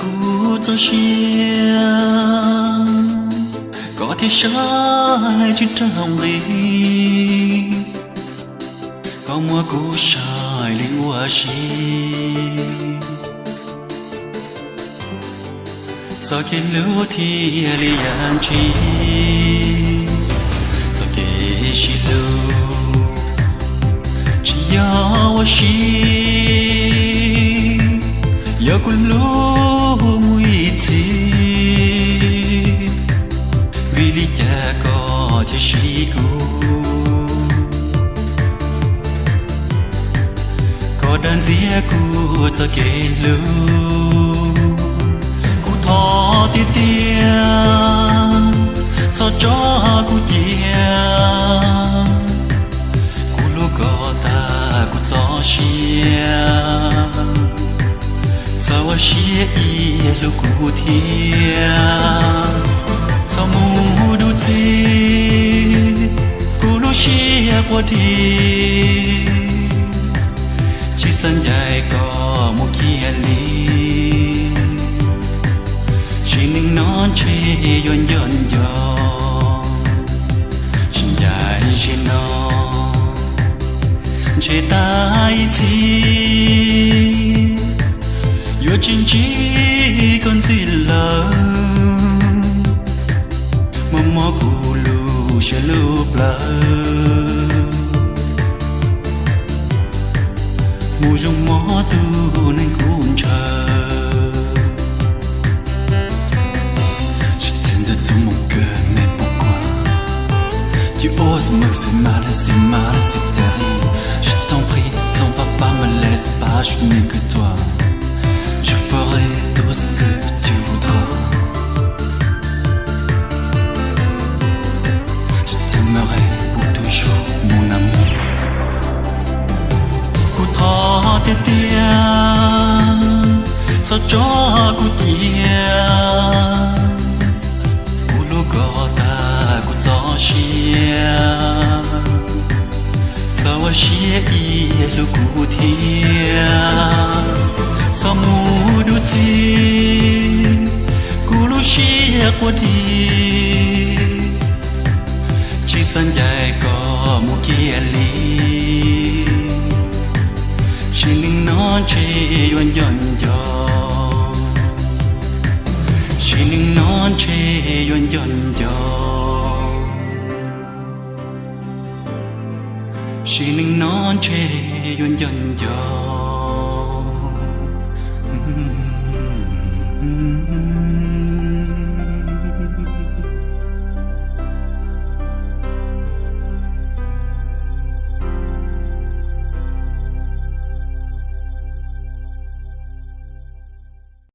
cũ cho xia có thể sai trên trong ly có mua cũ sai linh hoa chi sao kiến lưu thì liền chi sao kiến chi lưu chỉ yêu chi yêu quân lưu mùi chi vì lý cha có thể chi cũ có đơn dĩa cũ cho kiến lưu thọ tiết tiền so cho cô chia cô lúc có ta cô cho chia sao chia ý lúc cô thia sao mu đủ chi cô lúc chia qua đi chỉ sân dài có một kia ly nhưng nó chỉ yon yon yo xin dài chỉ nó chỉ tay chi yo chính chỉ con gì lỡ mà mò cù lu sẽ lu lỡ mù rung mò tu nên cũng chờ Tu oses me faire mal, c'est terrible. Je t'en prie, ton papa me laisse pas, je n'ai que toi. Je ferai tout ce que tu voudras. Je t'aimerai pour toujours, mon amour. Cô thọ tiết tiền, sao cho cô tiền. Cô lúc có ta, cô cho chia sao chia ý lúc cụ thia sao mu đủ chi cụ lúc chia qua đi chỉ sân dài có một kia ly chỉ linh nó chỉ yon yon yo chỉ linh nó chỉ yon yon yo chỉ linh non chê yon yon yo